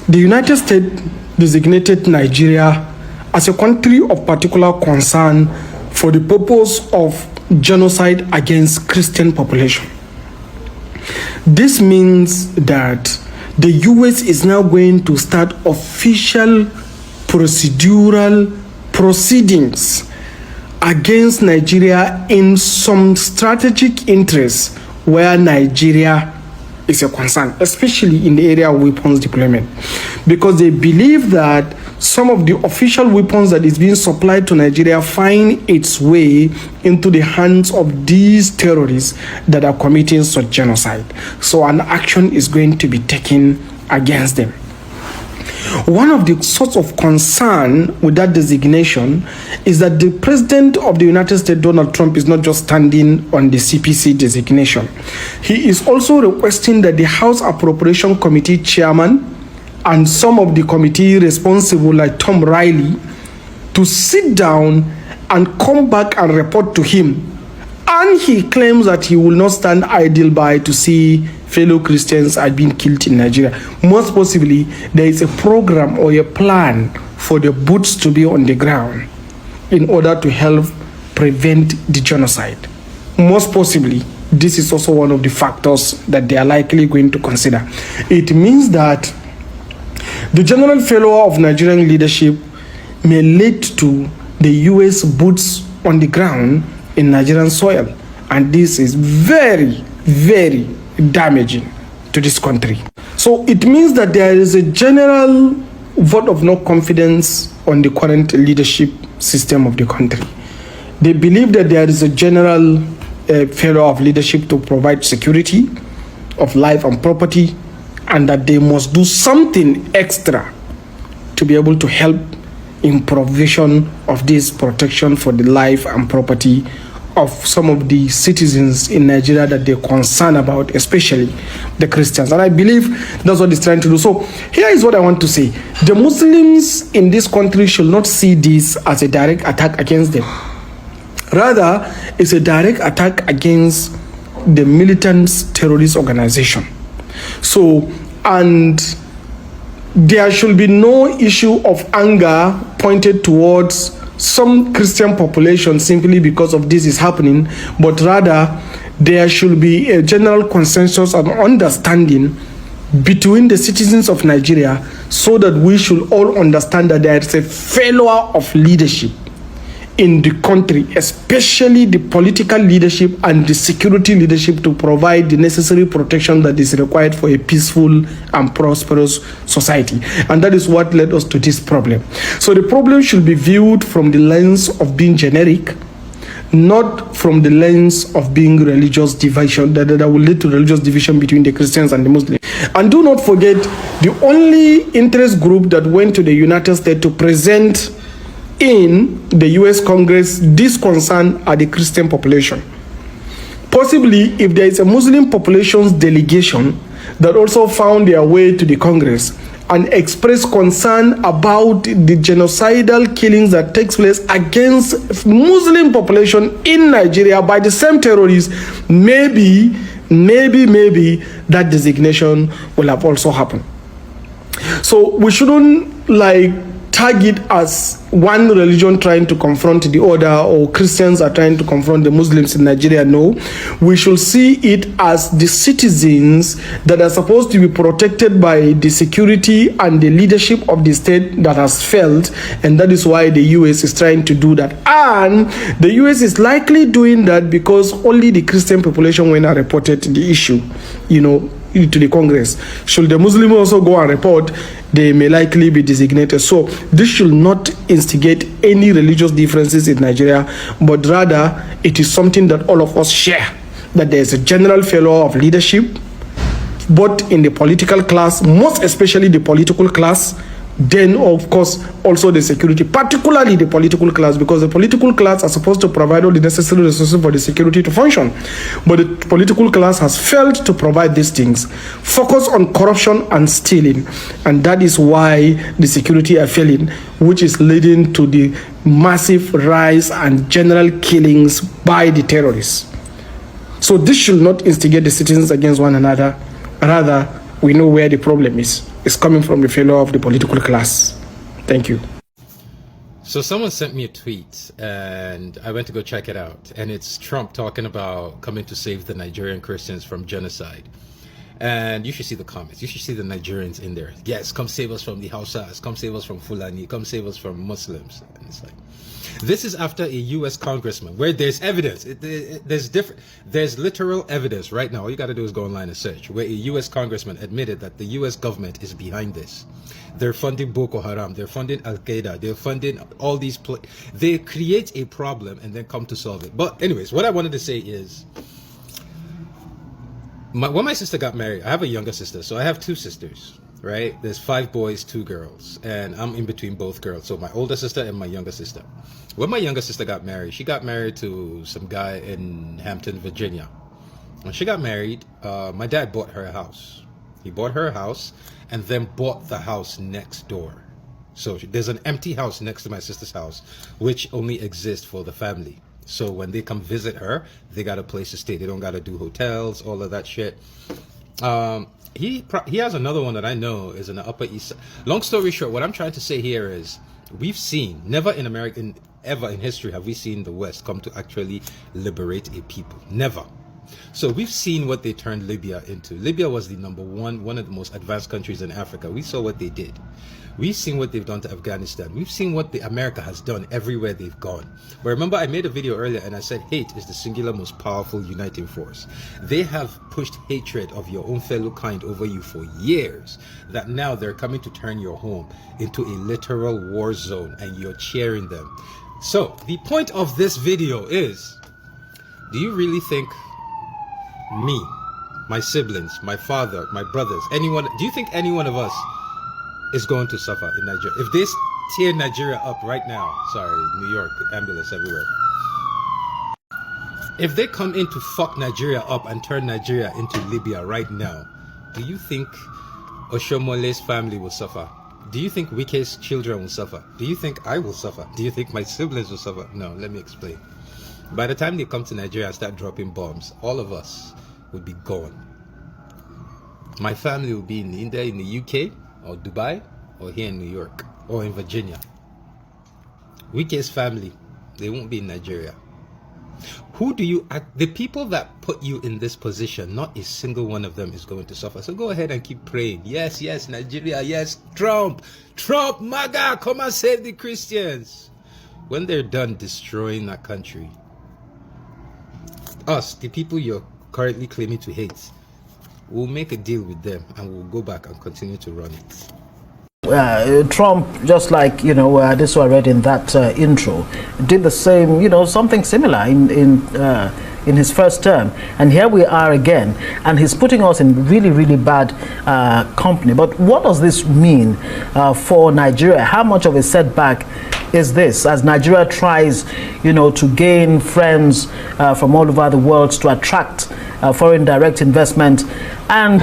The United States designated Nigeria as a country of particular concern for the purpose of genocide against Christian population. This means that the US is now going to start official procedural proceedings against Nigeria in some strategic interests where Nigeria is a concern, especially in the area of weapons deployment, because they believe that some of the official weapons that is being supplied to Nigeria find its way into the hands of these terrorists that are committing such genocide. So an action is going to be taken against them. One of the sorts of concern with that designation is that the President of the United States, Donald Trump, is not just standing on the CPC designation. He is also requesting that the House Appropriation Committee chairman and some of the committee responsible, like Tom Riley, to sit down and come back and report to him. And he claims that he will not stand idle by to see fellow Christians are being killed in Nigeria. Most possibly, there is a program or a plan for the boots to be on the ground in order to help prevent the genocide. Most possibly, this is also one of the factors that they are likely going to consider. It means that the general failure of Nigerian leadership may lead to the US boots on the ground in Nigerian soil. And this is very, very damaging to this country. So it means that there is a general vote of no confidence on the current leadership system of the country. They believe that there is a general failure of leadership to provide security of life and property, and that they must do something extra to be able to help in provision of this protection for the life and property of some of the citizens in Nigeria that they're concerned about, especially the Christians. And I believe that's what it's trying to do. So here is what I want to say. The Muslims in this country should not see this as a direct attack against them. Rather, it's a direct attack against the militant terrorist organization. So, and there should be no issue of anger pointed towards some Christian population simply because of this is happening, but rather there should be a general consensus and understanding between the citizens of Nigeria, so that we should all understand that there is a failure of leadership in the country, especially the political leadership and the security leadership, to provide the necessary protection that is required for a peaceful and prosperous society. And that is what led us to this problem. So the problem should be viewed from the lens of being generic, not from the lens of being religious division, that will lead to religious division between the Christians and the Muslims. And do not forget, the only interest group that went to the United States to present in the US Congress this concern are the Christian population. Possibly, if there is a Muslim population's delegation that also found their way to the Congress and expressed concern about the genocidal killings that takes place against Muslim population in Nigeria by the same terrorists, maybe that designation will have also happened. So we shouldn't target as one religion trying to confront the other, or Christians are trying to confront the Muslims in Nigeria. No, we should see it as the citizens that are supposed to be protected by the security and the leadership of the state that has failed, and that is why the US is trying to do that. And the US is likely doing that because only the Christian population went and reported the issue, to the Congress. Should the Muslim also go and report, they may likely be designated. So this should not instigate any religious differences in Nigeria, but rather it is something that all of us share, that there is a general failure of leadership, both in the political class, most especially the political class, then of course also the security, particularly the political class, because the political class are supposed to provide all the necessary resources for the security to function, but the political class has failed to provide these things, focus on corruption and stealing, and that is why the security are failing, which is leading to the massive rise and general killings by the terrorists. So this should not instigate the citizens against one another. Rather, we know where the problem is. is coming from the failure of the political class. Thank you. So someone sent me a tweet and I went to go check it out, and it's Trump talking about coming to save the Nigerian Christians from genocide. And you should see the comments. You should see the Nigerians in there. Yes, come save us from the Hausas, come save us from Fulani, come save us from Muslims. And it's like, this is after a U.S. congressman where there's evidence. There's literal evidence right now. All you got to do is go online and search, where a U.S. congressman admitted that the U.S. government is behind this. They're funding Boko Haram. They're funding Al Qaeda. They're funding all these. They create a problem and then come to solve it. But anyways, what I wanted to say is, when my sister got married, I have a younger sister, so I have two sisters, right? There's 5 boys, 2 girls, and I'm in between both girls. So my older sister and my younger sister. When my younger sister got married, she got married to some guy in Hampton, Virginia. When she got married, my dad bought her a house. He bought her a house and then bought the house next door. So there's an empty house next to my sister's house, which only exists for the family. So when they come visit her, they got a place to stay. They don't got to do hotels, all of that shit. He has another one that I know is in the Upper East Side. Long story short, what I'm trying to say here is, we've seen, never in America, ever in history have we seen the West come to actually liberate a people. Never. So we've seen what they turned Libya into. Libya was the one of the most advanced countries in Africa. We saw what they did. We've seen what they've done to Afghanistan. We've seen what America has done everywhere they've gone. But remember, I made a video earlier and I said hate is the singular most powerful uniting force. They have pushed hatred of your own fellow kind over you for years, that now they're coming to turn your home into a literal war zone, and you're cheering them. So the point of this video is, do you really think me, my siblings, my father, my brothers, anyone, do you think any one of us is going to suffer in Nigeria? If they tear Nigeria up right now, sorry, New York, ambulance everywhere. If they come in to fuck Nigeria up and turn Nigeria into Libya right now, do you think Oshomole's family will suffer? Do you think Wike's children will suffer? Do you think I will suffer? Do you think my siblings will suffer? No, let me explain. By the time they come to Nigeria and start dropping bombs, all of us would be gone. My family will be either in the UK or Dubai or here in New York or in Virginia. Wike's family, they won't be in Nigeria. Who do you the people that put you in this position, not a single one of them is going to suffer. So go ahead and keep praying. Yes, yes, Nigeria, yes, Trump, MAGA, come and save the Christians. When they're done destroying that country, us, the people you're currently claiming to hate, we'll make a deal with them and we'll go back and continue to run it. Trump, just like, this I read in that intro, did the same, something similar in his first term. And here we are again, and he's putting us in really, really bad company. But what does this mean for Nigeria? How much of a setback is this as Nigeria tries, to gain friends from all over the world, to attract foreign direct investment and,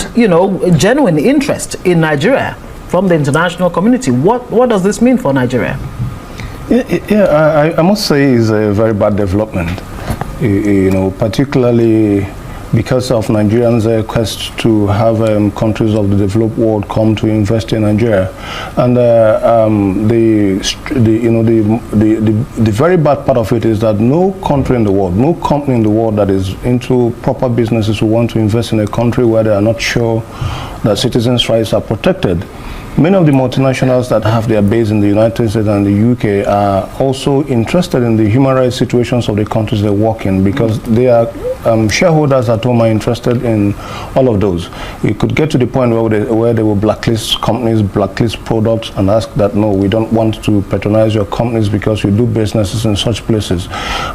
genuine interest in Nigeria from the international community? What does this mean for Nigeria? I must say it's a very bad development, particularly because of Nigerians' quest to have countries of the developed world come to invest in Nigeria, and the very bad part of it is that no country in the world, no company in the world that is into proper businesses who want to invest in a country where they are not sure that citizens' rights are protected. Many of the multinationals that have their base in the United States and the UK are also interested in the human rights situations of the countries they work in, because they are shareholders at home are interested in all of those. It could get to the point where they will blacklist companies, blacklist products, and ask that, no, we don't want to patronize your companies because you do businesses in such places.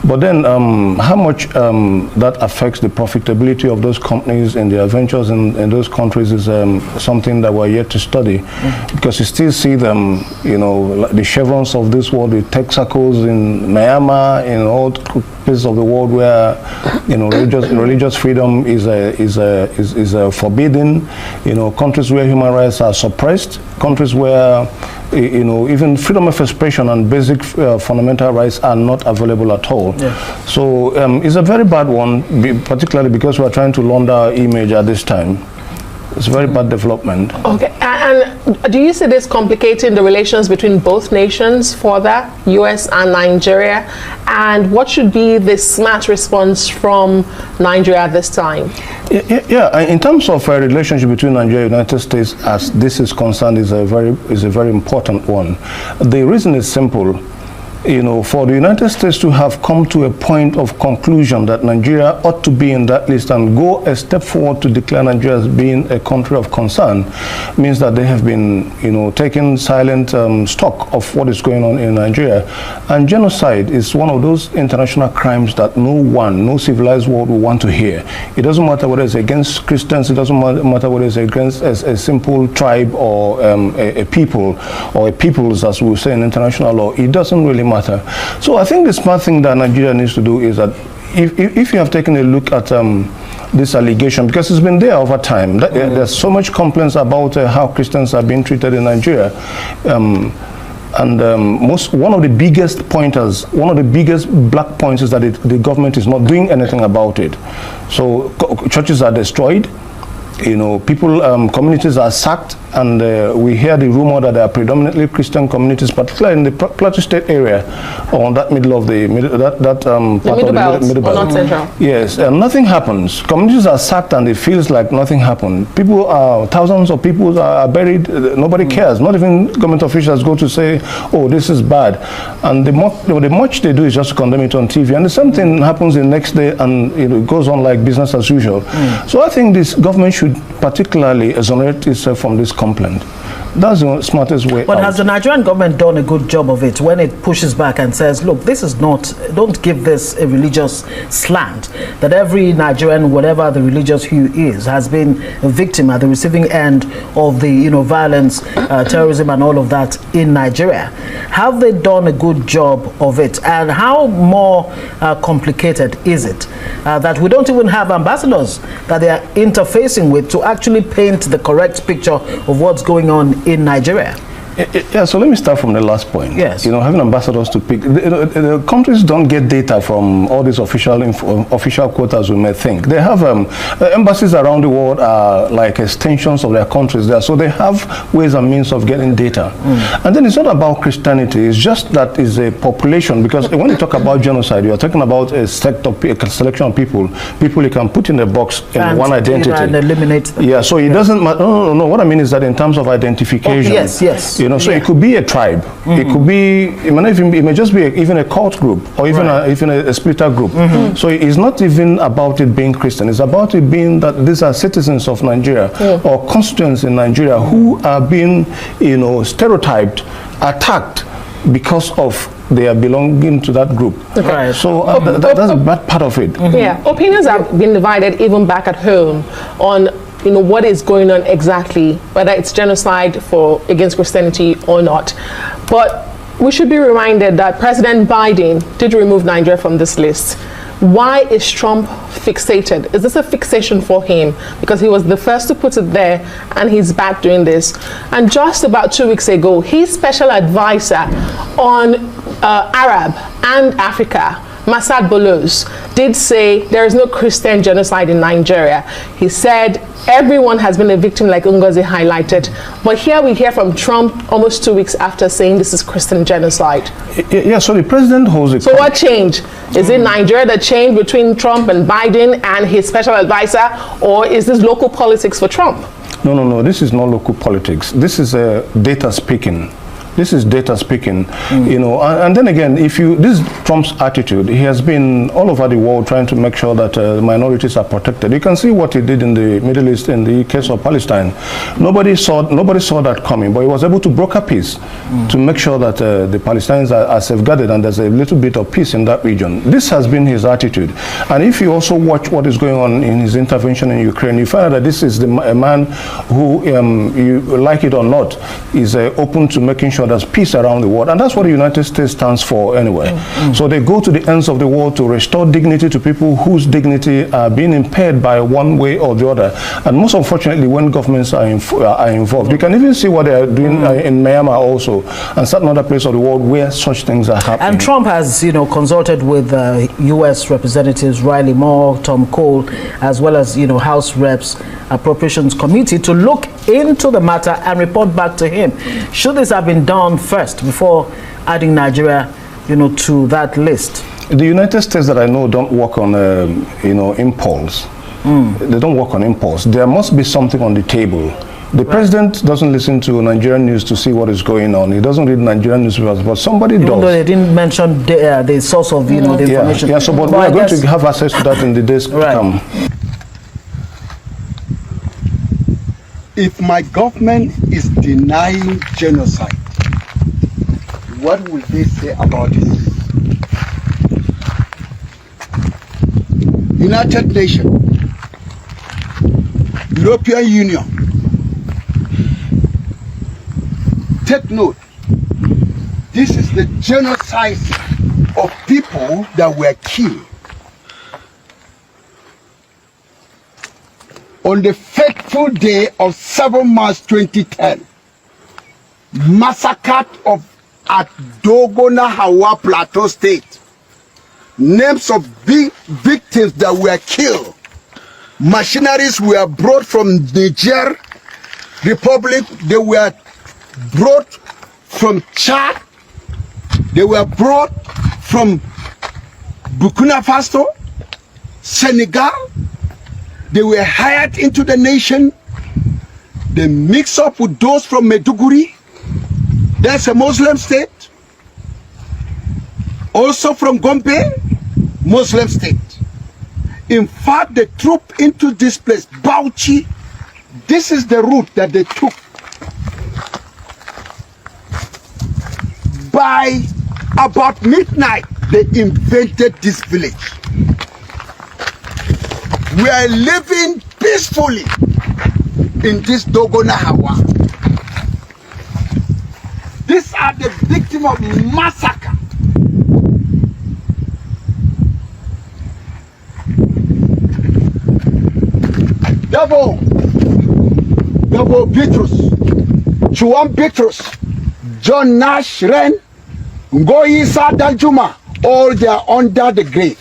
But then how much that affects the profitability of those companies and their ventures in those countries is something that we're yet to study. Because you still see them, like the Chevrons of this world, the Texacos in Myanmar, in all places of the world where, religious freedom is forbidden. Countries where human rights are suppressed, countries where, even freedom of expression and basic fundamental rights are not available at all. Yeah. So it's a very bad one, particularly because we're trying to launder our image at this time. It's a very bad development. Okay, and do you see this complicating the relations between both nations further, US and Nigeria? And what should be the smart response from Nigeria at this time? Yeah, in terms of a relationship between Nigeria and the United States, as this is concerned, is a very important one. The reason is simple. You know, for the United States to have come to a point of conclusion that Nigeria ought to be in that list and go a step forward to declare Nigeria as being a country of concern means that they have been, you know, taking silent stock of what is going on in Nigeria. And genocide is one of those international crimes that no civilized world will want to hear. It doesn't matter whether it's against Christians, it doesn't matter whether it's against a simple tribe or a people, or a peoples, as we say in international law. It doesn't really matter. So I think the smart thing that Nigeria needs to do is that if you have taken a look at this allegation, because it's been there over time, there's so much complaints about how Christians are being treated in Nigeria. One of the biggest pointers, one of the biggest black points is that the government is not doing anything about it. So churches are destroyed. You know, people, communities are sacked, and we hear the rumor that there are predominantly Christian communities, particularly in the Plateau State area, on that middle of the middle belt. Not central. Yes, and nothing happens. Communities are sacked, and it feels like nothing happened. People are, thousands of people are buried. Nobody cares. Not even government officials go to say, "Oh, this is bad," and the much they do is just condemn it on TV, and the same thing happens the next day, and it goes on like business as usual. So I think this government should particularly exonerate itself from this complaint. That's the smartest way But out. has the Nigerian government done a good job of it when it pushes back and says, look, this is not, don't give this a religious slant, that every Nigerian, whatever the religious hue is, has been a victim at the receiving end of the violence, terrorism and all of that in Nigeria. Have they done a good job of it? And how more complicated is it that we don't even have ambassadors that they are interfacing with to actually paint the correct picture of what's going on in Nigeria? Yeah, so let me start from the last point. Yes. You know, having ambassadors to pick, the countries don't get data from all these official quotas we may think. They have embassies around the world are like extensions of their countries there, so they have ways and means of getting data. And then it's not about Christianity, it's just that it's a population, because when you talk about genocide, you are talking about a selection of people you can put in a box in And one identity. And eliminate them. Yeah, so it doesn't matter. No. What I mean is that in terms of identification. Yes. You know, so it could be a tribe. It could be, it may just be even a cult group, or even a splitter group. So it's not even about it being Christian. It's about it being that these are citizens of Nigeria or constituents in Nigeria who are being, stereotyped, attacked because of their belonging to that group. Right. So that's a bad part of it. Yeah, opinions have been divided even back at home on what is going on exactly, whether it's genocide against Christianity or not. But we should be reminded that President Biden did remove Nigeria from this list. Why is Trump fixated? Is this a fixation for him? Because he was the first to put it there, and he's back doing this. And just about 2 weeks ago, his special advisor on Arab and Africa, Masad Bolos, did say there is no Christian genocide in Nigeria. He said everyone has been a victim, like Ngozi highlighted. But here we hear from Trump almost 2 weeks after saying this is Christian genocide. Yeah, so the president holds it. So what changed? Is it Nigeria that changed between Trump and Biden and his special advisor, or is this local politics for Trump? No. This is not local politics. This is data speaking. This is data speaking, and then again, this is Trump's attitude. He has been all over the world trying to make sure that minorities are protected. You can see what he did in the Middle East in the case of Palestine. Nobody saw that coming, but he was able to broker peace to make sure that the Palestinians are safeguarded and there's a little bit of peace in that region. This has been his attitude. And if you also watch what is going on in his intervention in Ukraine, you find out that this is a man who, you like it or not, is open to making sure there's peace around the world. And that's what the United States stands for anyway. So they go to the ends of the world to restore dignity to people whose dignity are being impaired by one way or the other. And most unfortunately, when governments are involved, you can even see what they are doing in Myanmar also, and certain other places of the world where such things are happening. And Trump has, consulted with U.S. Representatives Riley Moore, Tom Cole, as well as, House Reps Appropriations Committee to look into the matter and report back to him. Should this have been done first before adding Nigeria, to that list? The United States that I know don't work on, impulse. They don't work on impulse. There must be something on the table. The president doesn't listen to Nigerian news to see what is going on. He doesn't read Nigerian newspapers, but somebody does. Even though they didn't mention the source of, the information. Yeah, so but we are going to have access to that in the days to come. If my government is denying genocide, what will they say about it? United Nations, European Union, take note. This is the genocide of people that were killed on the fateful day of 7 March 2010, massacre at Dogona Hawa Plateau State. Names of victims that were killed. Machineries were brought from Niger Republic. They were brought from Chad. They were brought from Burkina Faso, Senegal. They were hired into the nation. They mix up with those from Maiduguri. That's a Muslim state. Also from Gombe, Muslim state. In fact, the troop into this place, Bauchi, this is the route that they took. By about midnight, they invaded this village. We are living peacefully in this Dogona Hawa. These are the victims of massacre. Dabo Bitrus, Chuan Bitrus, John Nash Ren, Ngoyi Sa Danjuma, all they are under the grave.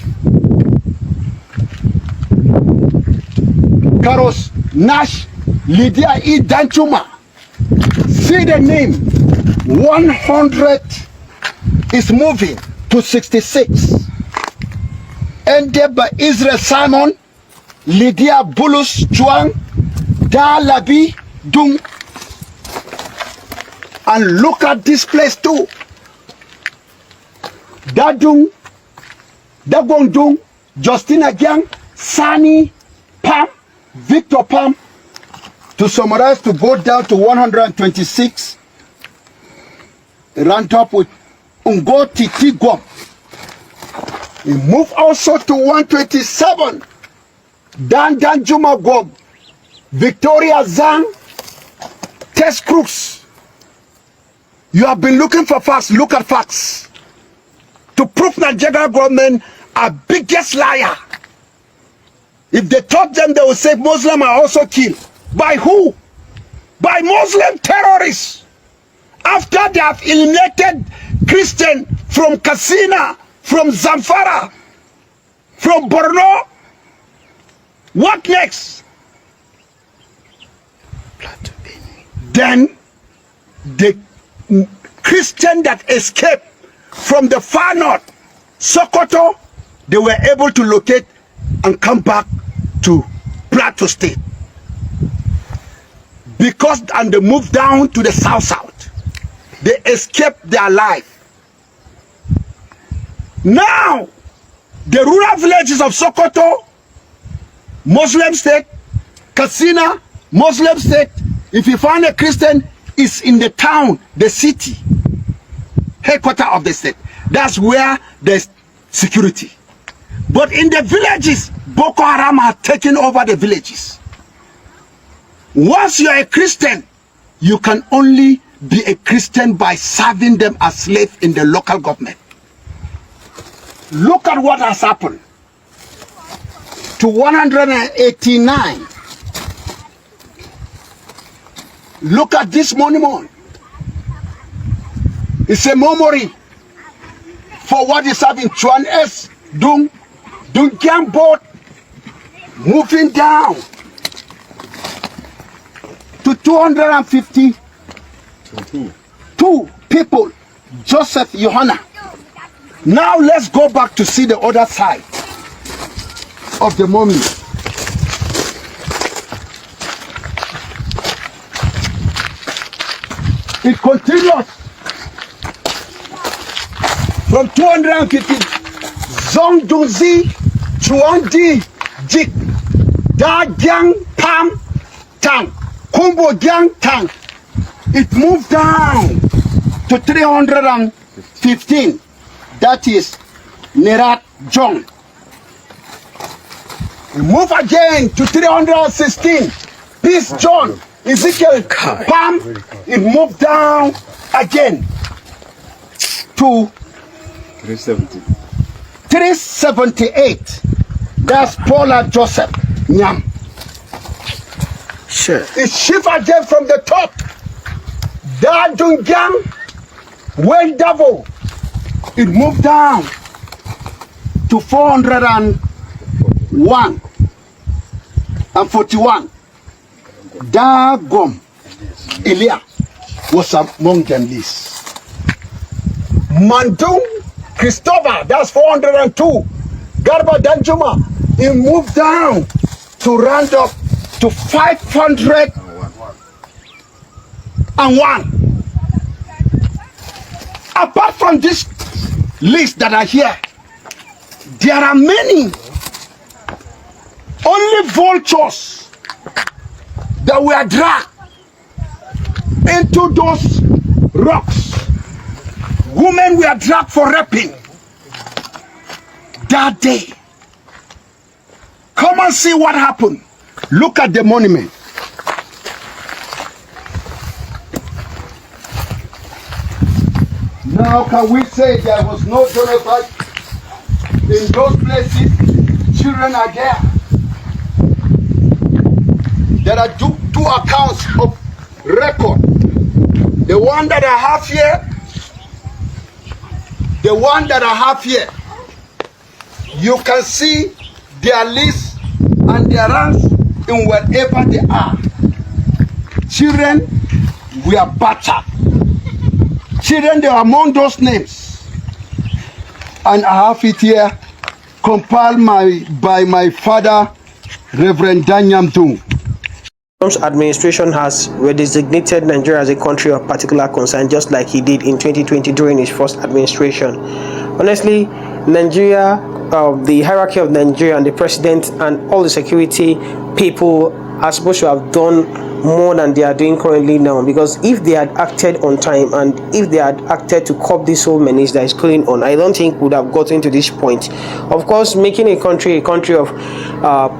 Karos Nash Lydia E. Danjuma. See the name. 100 is moving to 66. Ended by Israel Simon, Lydia Bulus Chuang, Da Labi Dung. And look at this place too. Dadung, Dagong Dung, Justina Gyang, Sani, Pam, Victor Pam. To summarize, to go down to 126, ranked up with Ungo Titi Gwam. We move also to 127, Dan Juma Gwam, Victoria Zhang, Tess Crooks. You have been looking for facts, look at facts. To prove Nigeria government are biggest liar. If they taught them, they will say Muslims are also killed. By who? By Muslim terrorists. After they have eliminated Christian from Katsina, from Zamfara, from Borno, what next? Then the Christian that escaped from the far north, Sokoto, they were able to locate and come back to Plateau State. Because, and they moved down to the south. They escaped their life. Now, the rural villages of Sokoto, Muslim state, Katsina, Muslim state, if you find a Christian, it's in the town, the city, headquarters of the state. That's where there's security. But in the villages, Boko Haram have taken over the villages. Once you're a Christian, you can only be a Christian by serving them as slaves in the local government. Look at what has happened to 189. Look at this monument. It's a memory for what is happening. Chuan S. Dung Kyang boat moving down to 252 people. Joseph Johanna. Now let's go back to see the other side of the monument. It continues from 250. Zongdongzi, Chuanji, Jik, Da Jiang Pam Tang, Kumbo Jiang Tang. It moved down to 315. That is Nerat Jong. We move again to 316. Peace John, Ezekiel Pam. It moved down again to 378. That's Paula Joseph Nyam. Sure. It shift again from the top. Da Dungyang, Wen Davo. It moved down to 401 and 41. Da Gom Elia was among them list. Mandung Christopher, that's 402. Garba Danjuma, it moved down to round up to 501. Apart from this list that are here, there are many. Only vultures that were dragged into those rocks. Women were dragged for raping that day. Come and see what happened. Look at the monument. Now can we say there was no genocide in those places? Children are there. There are two accounts of record. The one that I have here, you can see their lists and their ranks in wherever they are. Children were battered. Children, they are among those names. And I have it here, compiled by my father, Reverend Danyam Dung. Trump's administration has redesignated Nigeria as a country of particular concern, just like he did in 2020 during his first administration. Honestly, Nigeria, the hierarchy of Nigeria and the president and all the security people are supposed to have done more than they are doing currently now, because if they had acted on time and if they had acted to curb this whole menace that is going on, I don't think we would have gotten to this point. Of course, making a country of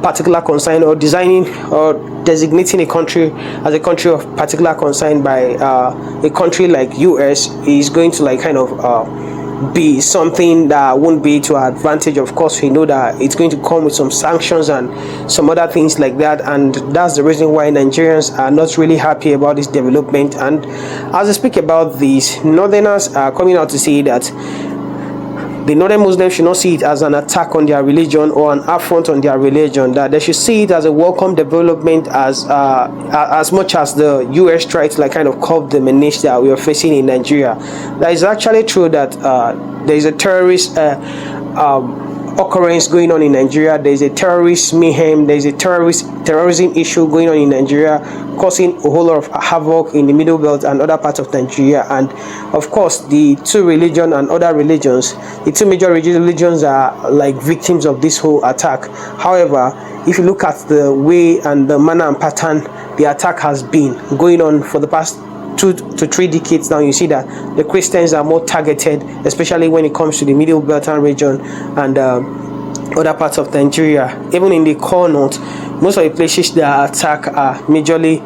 particular concern, or designing or designating a country as a country of particular concern by a country like US is going to like kind of be something that won't be to our advantage. Of course, we know that it's going to come with some sanctions and some other things like that, and that's the reason why Nigerians are not really happy about this development. And as I speak about this, Northerners are coming out to say that the Northern Muslims should not see it as an attack on their religion or an affront on their religion, that they should see it as a welcome development, as much as the US tried to like kind of curb the menace that we are facing in Nigeria. That is actually true that there is a terrorist occurrence going on in Nigeria. There is a terrorist mayhem. There is a terrorism issue going on in Nigeria, causing a whole lot of havoc in the Middle Belt and other parts of Nigeria. And of course, the two religions and other religions, the two major religions are like victims of this whole attack. However, if you look at the way and the manner and pattern the attack has been going on for the past 2 to 3 decades now, you see that the Christians are more targeted, especially when it comes to the Middle Beltern region and other parts of Nigeria. Even in the core north, most of the places that are attacked are majorly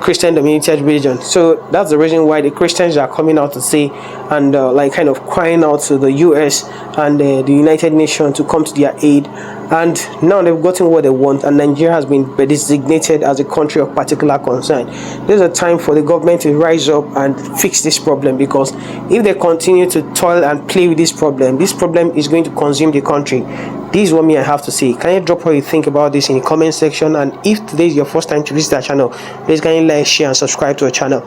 Christian dominated region. So that's the reason why the Christians are coming out to say and like kind of crying out to the US and the United Nations to come to their aid. And now they've gotten what they want, and Nigeria has been designated as a country of particular concern. There's a time for the government to rise up and fix this problem, because if they continue to toil and play with this problem is going to consume the country. This is what I have to say. Can you drop what you think about this in the comment section? And if today is your first time to visit our channel, please can you like, share and subscribe to our channel.